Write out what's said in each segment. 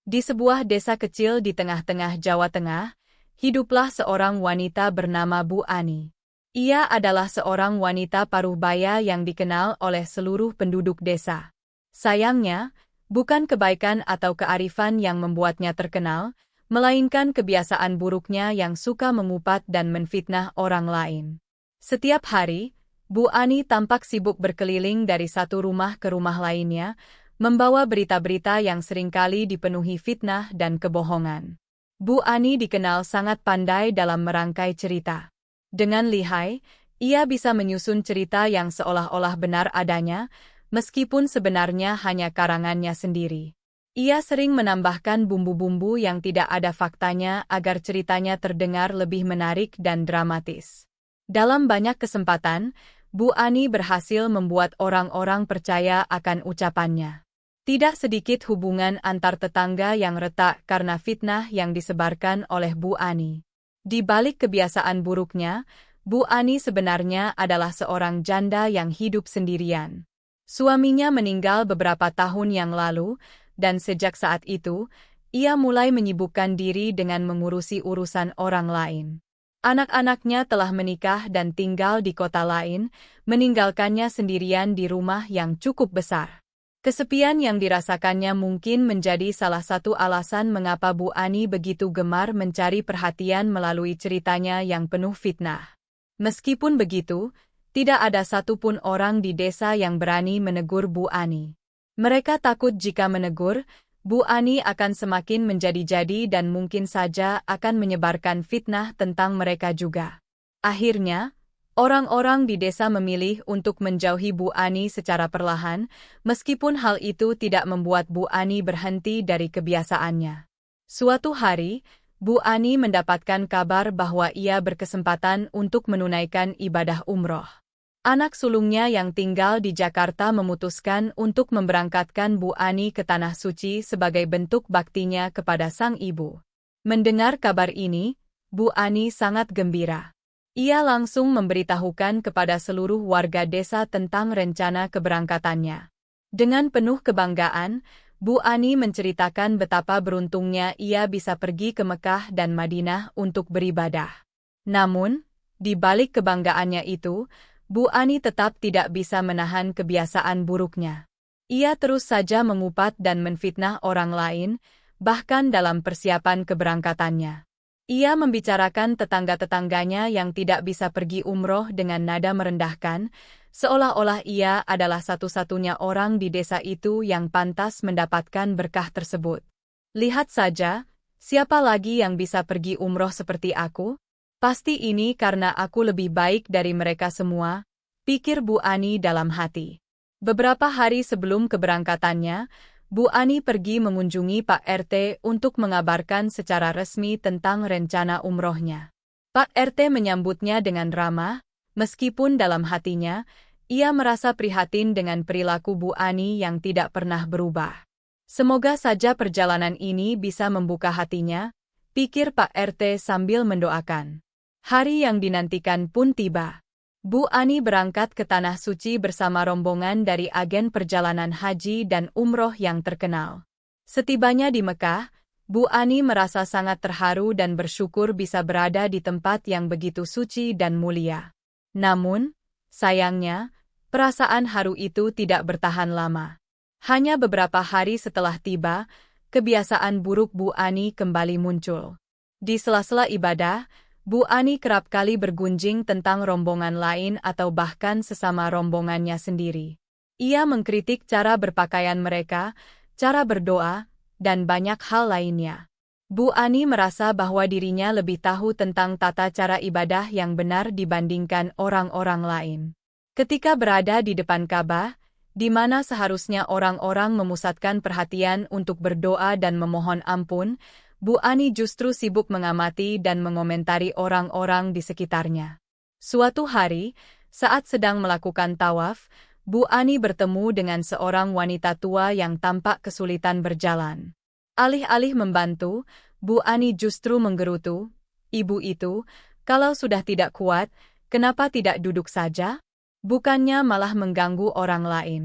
Di sebuah desa kecil di tengah-tengah Jawa Tengah, hiduplah seorang wanita bernama Bu Ani. Ia adalah seorang wanita paruh-baya yang dikenal oleh seluruh penduduk desa. Sayangnya, bukan kebaikan atau kearifan yang membuatnya terkenal, melainkan kebiasaan buruknya yang suka mengupat dan menfitnah orang lain. Setiap hari, Bu Ani tampak sibuk berkeliling dari satu rumah ke rumah lainnya, membawa berita-berita yang seringkali dipenuhi fitnah dan kebohongan. Bu Ani dikenal sangat pandai dalam merangkai cerita. Dengan lihai, ia bisa menyusun cerita yang seolah-olah benar adanya, meskipun sebenarnya hanya karangannya sendiri. Ia sering menambahkan bumbu-bumbu yang tidak ada faktanya agar ceritanya terdengar lebih menarik dan dramatis. Dalam banyak kesempatan, Bu Ani berhasil membuat orang-orang percaya akan ucapannya. Tidak sedikit hubungan antar tetangga yang retak karena fitnah yang disebarkan oleh Bu Ani. Di balik kebiasaan buruknya, Bu Ani sebenarnya adalah seorang janda yang hidup sendirian. Suaminya meninggal beberapa tahun yang lalu, dan sejak saat itu, ia mulai menyibukkan diri dengan mengurusi urusan orang lain. Anak-anaknya telah menikah dan tinggal di kota lain, meninggalkannya sendirian di rumah yang cukup besar. Kesepian yang dirasakannya mungkin menjadi salah satu alasan mengapa Bu Ani begitu gemar mencari perhatian melalui ceritanya yang penuh fitnah. Meskipun begitu, tidak ada satupun orang di desa yang berani menegur Bu Ani. Mereka takut jika menegur, Bu Ani akan semakin menjadi-jadi dan mungkin saja akan menyebarkan fitnah tentang mereka juga. Akhirnya, orang-orang di desa memilih untuk menjauhi Bu Ani secara perlahan, meskipun hal itu tidak membuat Bu Ani berhenti dari kebiasaannya. Suatu hari, Bu Ani mendapatkan kabar bahwa ia berkesempatan untuk menunaikan ibadah umroh. Anak sulungnya yang tinggal di Jakarta memutuskan untuk memberangkatkan Bu Ani ke Tanah Suci sebagai bentuk baktinya kepada sang ibu. Mendengar kabar ini, Bu Ani sangat gembira. Ia langsung memberitahukan kepada seluruh warga desa tentang rencana keberangkatannya. Dengan penuh kebanggaan, Bu Ani menceritakan betapa beruntungnya ia bisa pergi ke Mekah dan Madinah untuk beribadah. Namun, di balik kebanggaannya itu, Bu Ani tetap tidak bisa menahan kebiasaan buruknya. Ia terus saja mengupat dan menfitnah orang lain, bahkan dalam persiapan keberangkatannya. Ia membicarakan tetangga-tetangganya yang tidak bisa pergi umroh dengan nada merendahkan, seolah-olah ia adalah satu-satunya orang di desa itu yang pantas mendapatkan berkah tersebut. Lihat saja, siapa lagi yang bisa pergi umroh seperti aku? Pasti ini karena aku lebih baik dari mereka semua, pikir Bu Ani dalam hati. Beberapa hari sebelum keberangkatannya, Bu Ani pergi mengunjungi Pak RT untuk mengabarkan secara resmi tentang rencana umrohnya. Pak RT menyambutnya dengan ramah, meskipun dalam hatinya, ia merasa prihatin dengan perilaku Bu Ani yang tidak pernah berubah. Semoga saja perjalanan ini bisa membuka hatinya, pikir Pak RT sambil mendoakan. Hari yang dinantikan pun tiba. Bu Ani berangkat ke Tanah Suci bersama rombongan dari agen perjalanan haji dan umroh yang terkenal. Setibanya di Mekah, Bu Ani merasa sangat terharu dan bersyukur bisa berada di tempat yang begitu suci dan mulia. Namun, sayangnya, perasaan haru itu tidak bertahan lama. Hanya beberapa hari setelah tiba, kebiasaan buruk Bu Ani kembali muncul. Di sela-sela ibadah, Bu Ani kerap kali bergunjing tentang rombongan lain atau bahkan sesama rombongannya sendiri. Ia mengkritik cara berpakaian mereka, cara berdoa, dan banyak hal lainnya. Bu Ani merasa bahwa dirinya lebih tahu tentang tata cara ibadah yang benar dibandingkan orang-orang lain. Ketika berada di depan Ka'bah, di mana seharusnya orang-orang memusatkan perhatian untuk berdoa dan memohon ampun, Bu Ani justru sibuk mengamati dan mengomentari orang-orang di sekitarnya. Suatu hari, saat sedang melakukan tawaf, Bu Ani bertemu dengan seorang wanita tua yang tampak kesulitan berjalan. Alih-alih membantu, Bu Ani justru menggerutu, "Ibu itu, kalau sudah tidak kuat, kenapa tidak duduk saja? Bukannya malah mengganggu orang lain."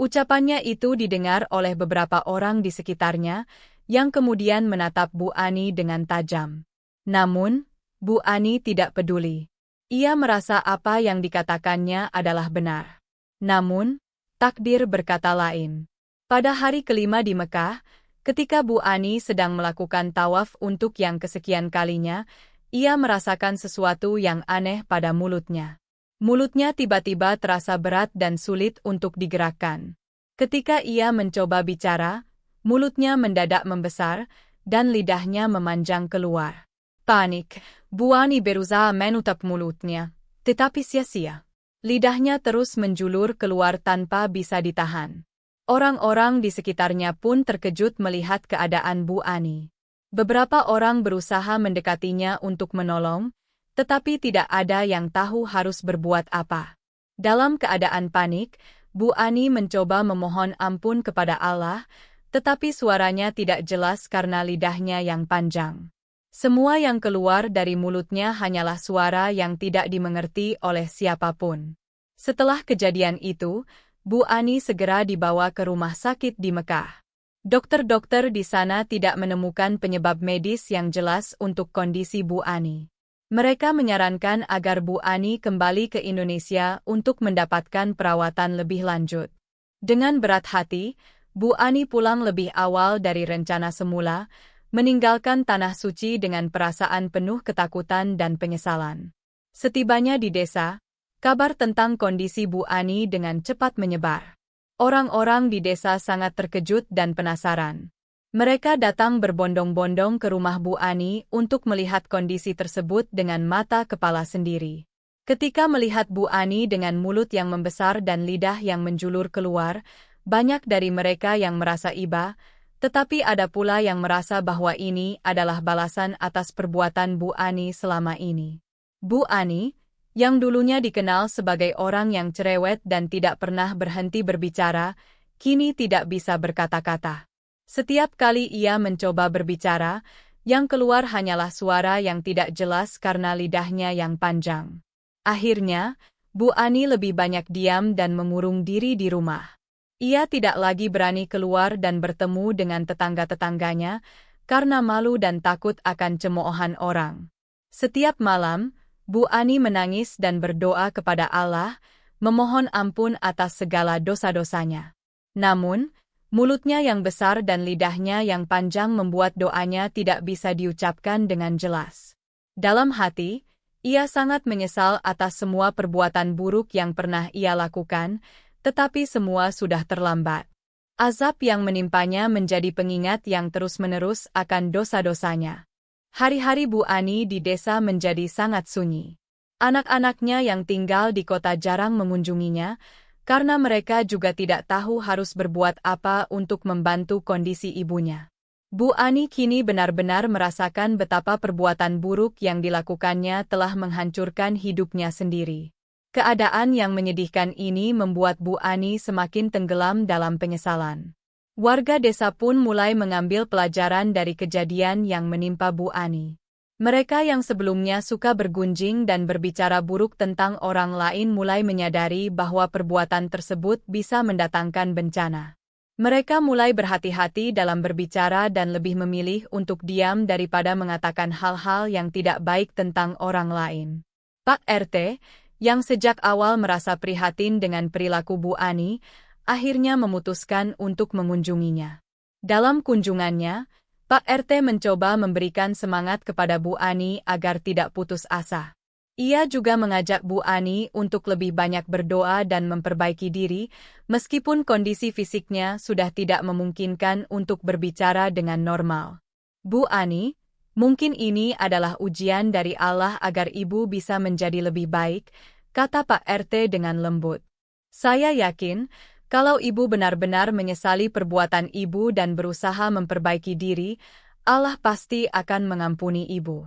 Ucapannya itu didengar oleh beberapa orang di sekitarnya, yang kemudian menatap Bu Ani dengan tajam. Namun, Bu Ani tidak peduli. Ia merasa apa yang dikatakannya adalah benar. Namun, takdir berkata lain. Pada hari kelima di Mekah, ketika Bu Ani sedang melakukan tawaf untuk yang kesekian kalinya, ia merasakan sesuatu yang aneh pada mulutnya. Mulutnya tiba-tiba terasa berat dan sulit untuk digerakkan. Ketika ia mencoba bicara, mulutnya mendadak membesar, dan lidahnya memanjang keluar. Panik, Bu Ani berusaha menutup mulutnya, tetapi sia-sia. Lidahnya terus menjulur keluar tanpa bisa ditahan. Orang-orang di sekitarnya pun terkejut melihat keadaan Bu Ani. Beberapa orang berusaha mendekatinya untuk menolong, tetapi tidak ada yang tahu harus berbuat apa. Dalam keadaan panik, Bu Ani mencoba memohon ampun kepada Allah, tetapi suaranya tidak jelas karena lidahnya yang panjang. Semua yang keluar dari mulutnya hanyalah suara yang tidak dimengerti oleh siapapun. Setelah kejadian itu, Bu Ani segera dibawa ke rumah sakit di Mekah. Dokter-dokter di sana tidak menemukan penyebab medis yang jelas untuk kondisi Bu Ani. Mereka menyarankan agar Bu Ani kembali ke Indonesia untuk mendapatkan perawatan lebih lanjut. Dengan berat hati, Bu Ani pulang lebih awal dari rencana semula, meninggalkan Tanah Suci dengan perasaan penuh ketakutan dan penyesalan. Setibanya di desa, kabar tentang kondisi Bu Ani dengan cepat menyebar. Orang-orang di desa sangat terkejut dan penasaran. Mereka datang berbondong-bondong ke rumah Bu Ani untuk melihat kondisi tersebut dengan mata kepala sendiri. Ketika melihat Bu Ani dengan mulut yang membesar dan lidah yang menjulur keluar, banyak dari mereka yang merasa iba, tetapi ada pula yang merasa bahwa ini adalah balasan atas perbuatan Bu Ani selama ini. Bu Ani, yang dulunya dikenal sebagai orang yang cerewet dan tidak pernah berhenti berbicara, kini tidak bisa berkata-kata. Setiap kali ia mencoba berbicara, yang keluar hanyalah suara yang tidak jelas karena lidahnya yang panjang. Akhirnya, Bu Ani lebih banyak diam dan mengurung diri di rumah. Ia tidak lagi berani keluar dan bertemu dengan tetangga-tetangganya, karena malu dan takut akan cemoohan orang. Setiap malam, Bu Ani menangis dan berdoa kepada Allah, memohon ampun atas segala dosa-dosanya. Namun, mulutnya yang besar dan lidahnya yang panjang membuat doanya tidak bisa diucapkan dengan jelas. Dalam hati, ia sangat menyesal atas semua perbuatan buruk yang pernah ia lakukan, tetapi semua sudah terlambat. Azab yang menimpanya menjadi pengingat yang terus-menerus akan dosa-dosanya. Hari-hari Bu Ani di desa menjadi sangat sunyi. Anak-anaknya yang tinggal di kota jarang mengunjunginya, karena mereka juga tidak tahu harus berbuat apa untuk membantu kondisi ibunya. Bu Ani kini benar-benar merasakan betapa perbuatan buruk yang dilakukannya telah menghancurkan hidupnya sendiri. Keadaan yang menyedihkan ini membuat Bu Ani semakin tenggelam dalam penyesalan. Warga desa pun mulai mengambil pelajaran dari kejadian yang menimpa Bu Ani. Mereka yang sebelumnya suka bergunjing dan berbicara buruk tentang orang lain mulai menyadari bahwa perbuatan tersebut bisa mendatangkan bencana. Mereka mulai berhati-hati dalam berbicara dan lebih memilih untuk diam daripada mengatakan hal-hal yang tidak baik tentang orang lain. Pak RT, yang sejak awal merasa prihatin dengan perilaku Bu Ani, akhirnya memutuskan untuk mengunjunginya. Dalam kunjungannya, Pak RT mencoba memberikan semangat kepada Bu Ani agar tidak putus asa. Ia juga mengajak Bu Ani untuk lebih banyak berdoa dan memperbaiki diri, meskipun kondisi fisiknya sudah tidak memungkinkan untuk berbicara dengan normal. Bu Ani, mungkin ini adalah ujian dari Allah agar ibu bisa menjadi lebih baik, kata Pak RT dengan lembut. Saya yakin, kalau ibu benar-benar menyesali perbuatan ibu dan berusaha memperbaiki diri, Allah pasti akan mengampuni ibu.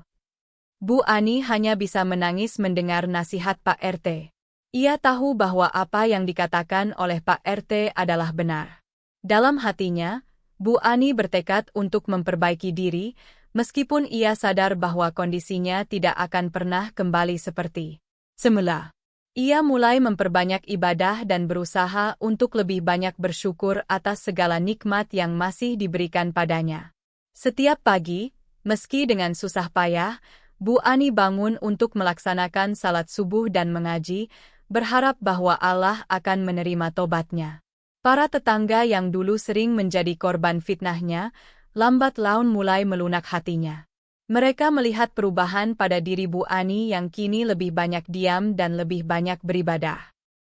Bu Ani hanya bisa menangis mendengar nasihat Pak RT. Ia tahu bahwa apa yang dikatakan oleh Pak RT adalah benar. Dalam hatinya, Bu Ani bertekad untuk memperbaiki diri, meskipun ia sadar bahwa kondisinya tidak akan pernah kembali seperti semula. Ia mulai memperbanyak ibadah dan berusaha untuk lebih banyak bersyukur atas segala nikmat yang masih diberikan padanya. Setiap pagi, meski dengan susah payah, Bu Ani bangun untuk melaksanakan salat subuh dan mengaji, berharap bahwa Allah akan menerima tobatnya. Para tetangga yang dulu sering menjadi korban fitnahnya, lambat laun mulai melunak hatinya. Mereka melihat perubahan pada diri Bu Ani yang kini lebih banyak diam dan lebih banyak beribadah.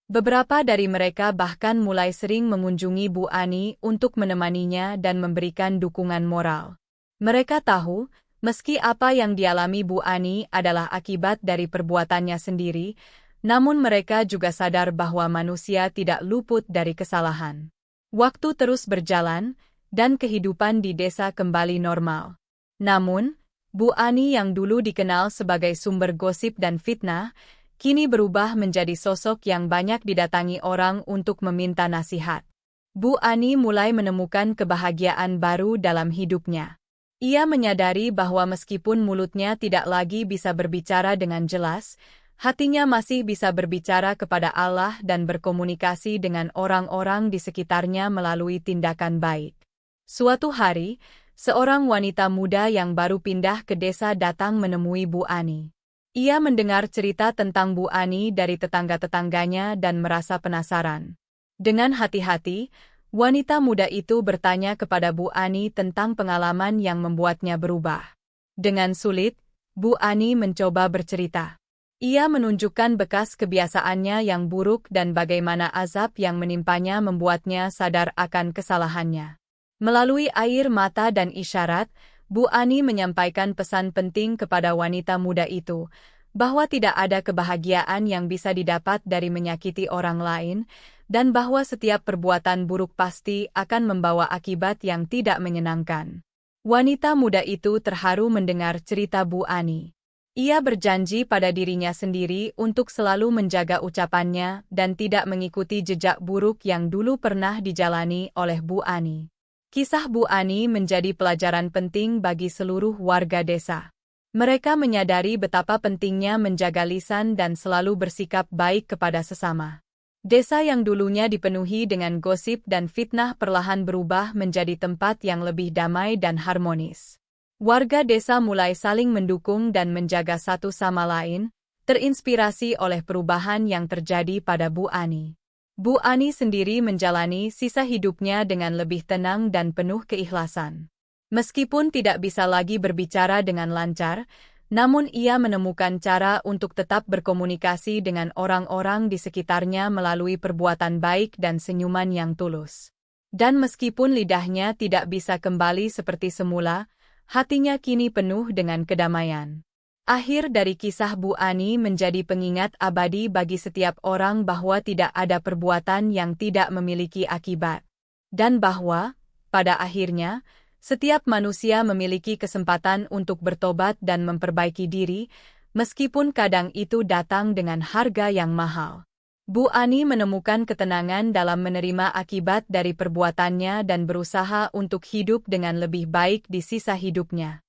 Beberapa dari mereka bahkan mulai sering mengunjungi Bu Ani untuk menemaninya dan memberikan dukungan moral. Mereka tahu, meski apa yang dialami Bu Ani adalah akibat dari perbuatannya sendiri, namun mereka juga sadar bahwa manusia tidak luput dari kesalahan. Waktu terus berjalan, dan kehidupan di desa kembali normal. Namun, Bu Ani yang dulu dikenal sebagai sumber gosip dan fitnah, kini berubah menjadi sosok yang banyak didatangi orang untuk meminta nasihat. Bu Ani mulai menemukan kebahagiaan baru dalam hidupnya. Ia menyadari bahwa meskipun mulutnya tidak lagi bisa berbicara dengan jelas, hatinya masih bisa berbicara kepada Allah dan berkomunikasi dengan orang-orang di sekitarnya melalui tindakan baik. Suatu hari, seorang wanita muda yang baru pindah ke desa datang menemui Bu Ani. Ia mendengar cerita tentang Bu Ani dari tetangga-tetangganya dan merasa penasaran. Dengan hati-hati, wanita muda itu bertanya kepada Bu Ani tentang pengalaman yang membuatnya berubah. Dengan sulit, Bu Ani mencoba bercerita. Ia menunjukkan bekas kebiasaannya yang buruk dan bagaimana azab yang menimpanya membuatnya sadar akan kesalahannya. Melalui air mata dan isyarat, Bu Ani menyampaikan pesan penting kepada wanita muda itu, bahwa tidak ada kebahagiaan yang bisa didapat dari menyakiti orang lain, dan bahwa setiap perbuatan buruk pasti akan membawa akibat yang tidak menyenangkan. Wanita muda itu terharu mendengar cerita Bu Ani. Ia berjanji pada dirinya sendiri untuk selalu menjaga ucapannya dan tidak mengikuti jejak buruk yang dulu pernah dijalani oleh Bu Ani. Kisah Bu Ani menjadi pelajaran penting bagi seluruh warga desa. Mereka menyadari betapa pentingnya menjaga lisan dan selalu bersikap baik kepada sesama. Desa yang dulunya dipenuhi dengan gosip dan fitnah perlahan berubah menjadi tempat yang lebih damai dan harmonis. Warga desa mulai saling mendukung dan menjaga satu sama lain, terinspirasi oleh perubahan yang terjadi pada Bu Ani. Bu Ani sendiri menjalani sisa hidupnya dengan lebih tenang dan penuh keikhlasan. Meskipun tidak bisa lagi berbicara dengan lancar, namun ia menemukan cara untuk tetap berkomunikasi dengan orang-orang di sekitarnya melalui perbuatan baik dan senyuman yang tulus. Dan meskipun lidahnya tidak bisa kembali seperti semula, hatinya kini penuh dengan kedamaian. Akhir dari kisah Bu Ani menjadi pengingat abadi bagi setiap orang bahwa tidak ada perbuatan yang tidak memiliki akibat. Dan bahwa, pada akhirnya, setiap manusia memiliki kesempatan untuk bertobat dan memperbaiki diri, meskipun kadang itu datang dengan harga yang mahal. Bu Ani menemukan ketenangan dalam menerima akibat dari perbuatannya dan berusaha untuk hidup dengan lebih baik di sisa hidupnya.